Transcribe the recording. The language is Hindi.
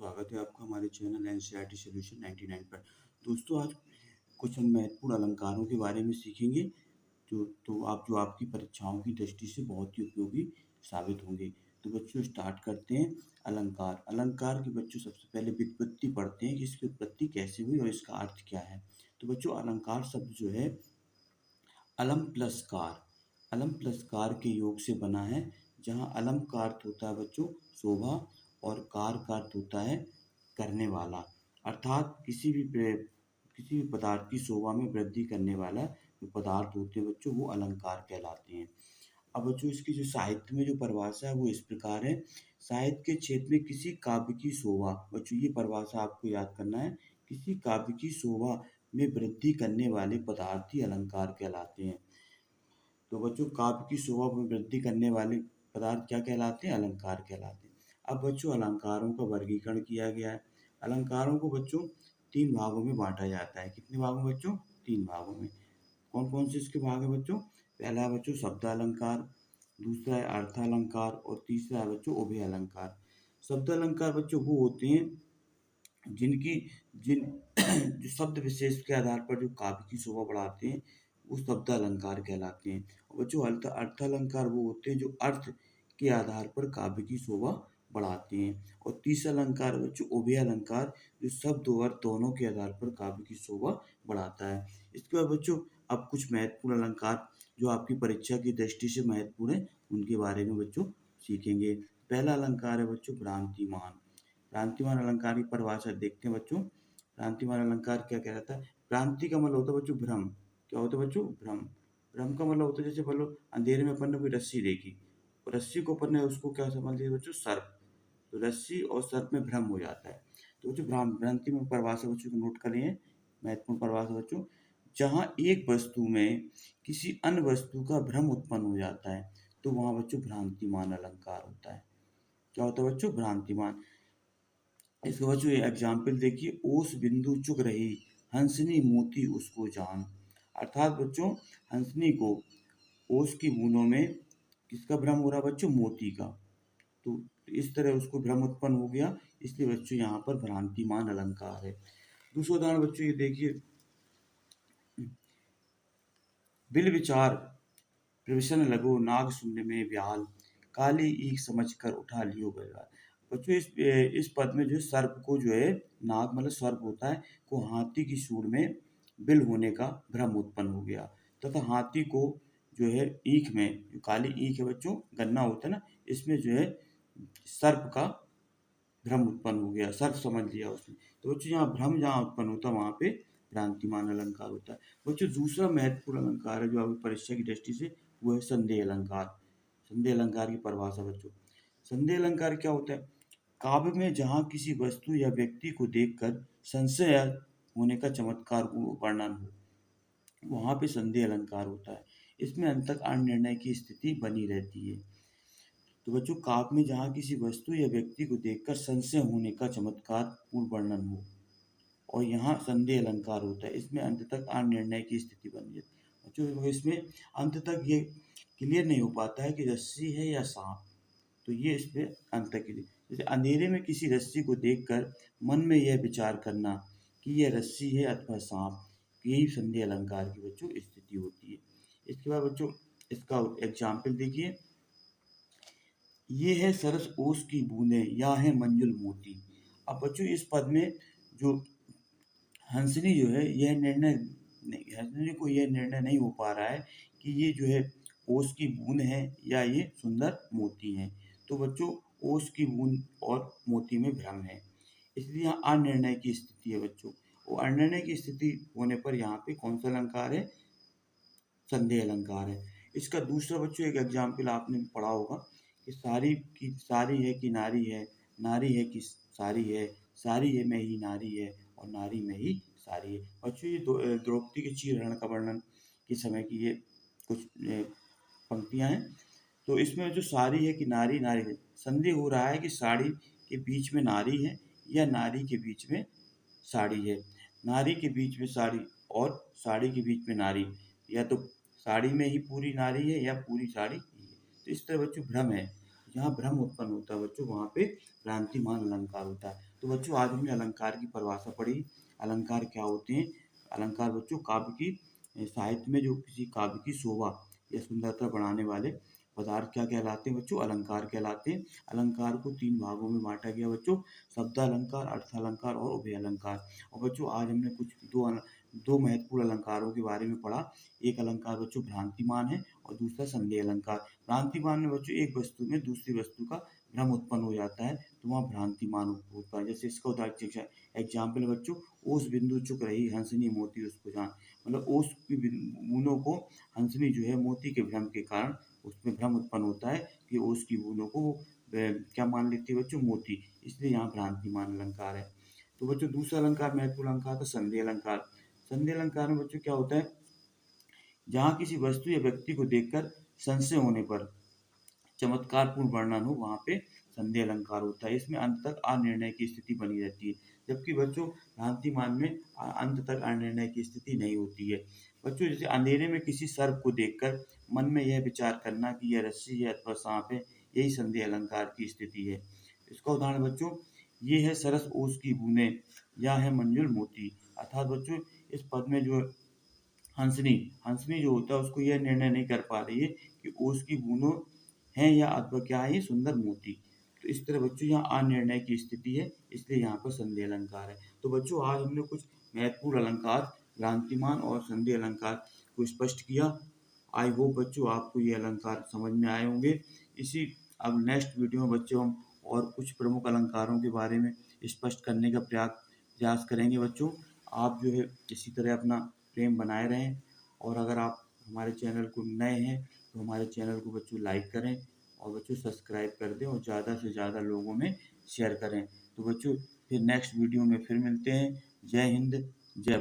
स्वागत है आपका हमारे चैनल एनसीईआरटी सॉल्यूशन 99 पर। दोस्तों, आज कुछ हम महत्वपूर्ण अलंकारों के बारे में सीखेंगे जो आपकी परीक्षाओं की दृष्टि से बहुत ही उपयोगी साबित होंगे। तो बच्चों, स्टार्ट करते हैं। अलंकार अलंकार की बच्चों सबसे पहले व्युत्पत्ति पढ़ते हैं कि इसकी उत्पत्ति कैसे हुई और इसका अर्थ क्या है। तो बच्चों, अलंकार शब्द जो है अलम प्लस कार के योग से बना है, जहाँ अलम का अर्थ होता है बच्चों शोभा और कार का अर्थ होता है करने वाला, अर्थात किसी भी पदार्थ की शोभा में वृद्धि करने वाला जो पदार्थ होते हैं बच्चों, वो अलंकार कहलाते हैं। अब बच्चों, इसकी जो साहित्य में जो परिभाषा है वो इस प्रकार है। साहित्य के क्षेत्र में किसी काव्य की शोभा, बच्चों ये परिभाषा आपको याद करना है, किसी काव्य की शोभा में वृद्धि करने वाले पदार्थ ही अलंकार कहलाते हैं। तो बच्चों, काव्य की शोभा में वृद्धि करने वाले पदार्थ क्या कहलाते हैं? अलंकार कहलाते हैं। अब बच्चों, अलंकारों का वर्गीकरण किया गया है। अलंकारों को बच्चों 3 भागों में बांटा जाता है। कितने भागों में बच्चों? 3 भागों में। कौन कौन से इसके भाग है बच्चों? पहला है बच्चों शब्द अलंकार, दूसरा है अर्थ अलंकार और तीसरा है बच्चों उभय अलंकार। शब्द अलंकार बच्चों वो होते हैं जिनकी जिन जो शब्द विशेष के आधार पर जो काव्य की शोभा बढ़ाते हैं, वो शब्द अलंकार कहलाते हैं। और बच्चों, अर्थ अलंकार वो होते हैं जो अर्थ के आधार पर काव्य की शोभा बढ़ाते हैं। और तीसरा अलंकार बच्चों उभय अलंकार, जो शब्द और अर्थ दोनों के आधार पर काव्य की शोभा बढ़ाता है। इसके बाद बच्चों, अब कुछ महत्वपूर्ण अलंकार जो आपकी परीक्षा की दृष्टि से महत्वपूर्ण है, उनके बारे में बच्चों सीखेंगे। पहला अलंकार है बच्चों भ्रांतिमान। भ्रांतिमान अलंकार की परिभाषा देखते हैं बच्चों। भ्रांतिमान अलंकार क्या कहलाता है? भ्रांति का मतलब होता है बच्चों भ्रम। क्या होता है बच्चों? भ्रम। भ्रम का मतलब होता है, जैसे बोलो अंधेरे में अपन ने कोई रस्सी देखी और रस्सी को अपन ने उसको क्या समझ लिया बच्चों? सर्प। तो रस्सी और सर्प में भ्रम हो जाता है। तो बच्चों, भ्रांति में परिभाषा बच्चों को नोट कर लिए, महत्वपूर्ण परिभाषा बच्चों। जहाँ एक वस्तु में किसी अन्य वस्तु का भ्रम उत्पन्न हो जाता है, तो वहाँ बच्चों भ्रांतिमान अलंकार होता है। क्या होता है बच्चों? भ्रांतिमान। इसके बच्चों ये एग्जाम्पल देखिए, ओस बिंदु चुक रही, हंसनी मोती उसको जान। अर्थात बच्चों, हंसनी को ओस की बूंदों में किसका भ्रम हो रहा है बच्चों? मोती का। तो इस तरह उसको भ्रम उत्पन्न हो गया, इसलिए बच्चों यहाँ पर भ्रांतिमान अलंकार है। दूसरा उदाहरण बच्चों ये देखिए, बिल विचार प्रविशन लगो नाग शून्य में व्याल, काली ईख समझ कर उठा लियो बलवाल। बच्चों, इस पद में जो सर्प को जो है, नाग मतलब सर्प होता है, को हाथी की सूंड में बिल होने का भ्रम उत्पन्न हो गया, तथा हाथी को जो है ईख में, जो काली ईख है बच्चों, गन्ना होता है ना, इसमें जो है सर्प का भ्रम उत्पन्न हो गया, सर्प समझ लिया उसने। तो बच्चों, यहाँ भ्रम जहाँ उत्पन्न होता है वहाँ पे भ्रांतिमान अलंकार होता है। बच्चों, दूसरा महत्वपूर्ण अलंकार है जो आपकी परीक्षा की दृष्टि से, वो है संदेह अलंकार। संदेह अलंकार की परिभाषा बच्चों। संदेह अलंकार क्या होता है? काव्य में जहाँ किसी वस्तु या व्यक्ति को देखकर संशय होने का चमत्कार वर्णन हो, वहाँ पे संदेह अलंकार होता है। इसमें अंत तक अनिर्णय की स्थिति बनी रहती है। तो बच्चों, काव्य में जहाँ किसी वस्तु या व्यक्ति को देखकर संशय होने का चमत्कार पूर्ण वर्णन हो, और यहाँ संदेह अलंकार होता है, इसमें अंत तक अनिर्णय की स्थिति बन जाती है। बच्चों, इसमें अंत तक ये क्लियर नहीं हो पाता है कि रस्सी है या सांप, तो ये इसमें अंत तक क्लियर। जैसे अंधेरे में किसी रस्सी को देखकर मन में यह विचार करना कि यह रस्सी है अथवा सांप, यही संदेह अलंकार की बच्चों स्थिति होती है। इसके बाद बच्चों, इसका एग्जाम्पल देखिए, ये है सरस ओस की बूंदें, या है मंजुल मोती। अब बच्चों, इस पद में जो हंसनी जो है, यह निर्णय नहीं, हंसनी को यह निर्णय नहीं हो पा रहा है कि ये जो है ओस की बूंद है या ये सुंदर मोती है। तो बच्चों, ओस की बूंद और मोती में भ्रम है, इसलिए यहाँ अनिर्णय की स्थिति है बच्चों। और अनिर्णय की स्थिति होने पर यहाँ पे कौन सा अलंकार है? संदेह अलंकार है। इसका दूसरा बच्चों एक एग्जाम्पल आपने पढ़ा होगा कि सारी है कि नारी है, नारी है कि सारी है, सारी है में ही नारी है और नारी में ही सारी है। बच्चों, ये द्रौपदी के चीरहरण का वर्णन के समय की ये कुछ पंक्तियां हैं। तो इसमें जो सारी है कि नारी नारी है, संदेह हो रहा है कि साड़ी के बीच में नारी है या नारी के बीच में साड़ी है, नारी के बीच में साड़ी और साड़ी के बीच में नारी, या तो साड़ी में ही पूरी नारी है या पूरी साड़ी ही है। तो इस तरह बच्चों भ्रम है, जहाँ भ्रम उत्पन्न होता है बच्चों, वहाँ पे भ्रांतिमान अलंकार होता है। तो बच्चों आज हमने अलंकार की परिभाषा पढ़ी, अलंकार क्या होते हैं। अलंकार बच्चों काव्य की साहित्य में जो किसी काव्य की शोभा या सुंदरता बढ़ाने वाले पदार्थ क्या कहलाते हैं बच्चों, अलंकार कहलाते हैं। अलंकार को 3 भागों में बाँटा गया बच्चों, शब्दालंकार, अर्थालंकार और उभय अलंकार। और बच्चों आज हमने कुछ दो महत्वपूर्ण अलंकारों के बारे में पढ़ा। एक अलंकार बच्चों भ्रांतिमान है और दूसरा संदेह अलंकार। भ्रांतिमान में बच्चों एक वस्तु में दूसरी वस्तु का भ्रम उत्पन्न हो जाता है, तो वहाँ भ्रांतिमान होता है। जैसे इसका उदाहरण एग्जाम्पल है बच्चों, ओस बिंदु चुक रही हंसनी मोती उसको जान। मतलब ओस की बूंदों को हंसनी जो है मोती के भ्रम के कारण उसमें भ्रम उत्पन्न होता है कि ओस की बूंदों को क्या मान लेती है बच्चों, मोती। इसलिए यहाँ भ्रांतिमान अलंकार है। तो बच्चों दूसरा अलंकार महत्वपूर्ण अलंकार था संदेह अलंकार। संदेह अलंकार में बच्चों क्या होता है, जहाँ किसी वस्तु या व्यक्ति को देखकर संशय होने पर चमत्कारपूर्ण वर्णन हो, वहाँ पे संदेह अलंकार होता है। इसमें अंत तक अनिर्णय की स्थिति बनी रहती है, जबकि बच्चों भ्रांतिमान में अंत तक अनिर्णय की स्थिति नहीं होती है। बच्चों जैसे अंधेरे में किसी सर्प को देखकर मन में यह विचार करना कि यह रस्सी है अथवा सांप है, यही संदेह अलंकार की स्थिति है। इसका उदाहरण बच्चों, ये है सरस ओस की बूंदें या है मंजुल मोती। अर्थात बच्चों इस पद में जो हंसनी हंसनी जो होता है उसको यह निर्णय नहीं कर पा रही है कि ओस की बूंदों हैं या अथवा क्या है ये सुंदर मोती। तो इस तरह बच्चों यहाँ अनिर्णय की स्थिति है, इसलिए यहाँ पर संदेह अलंकार है। तो बच्चों आज हमने कुछ महत्वपूर्ण अलंकार भ्रांतिमान और संदेह अलंकार को स्पष्ट किया। आई होप बच्चों आपको ये अलंकार समझ में आए होंगे। इसी अब नेक्स्ट वीडियो में बच्चों हम और कुछ प्रमुख अलंकारों के बारे में स्पष्ट करने का प्रयास करेंगे बच्चों। आप जो है इसी तरह अपना प्रेम बनाए रहें, और अगर आप हमारे चैनल को नए हैं तो हमारे चैनल को बच्चों लाइक करें और बच्चों सब्सक्राइब कर दें और ज़्यादा से ज़्यादा लोगों में शेयर करें। तो बच्चों फिर नेक्स्ट वीडियो में फिर मिलते हैं। जय हिंद, जय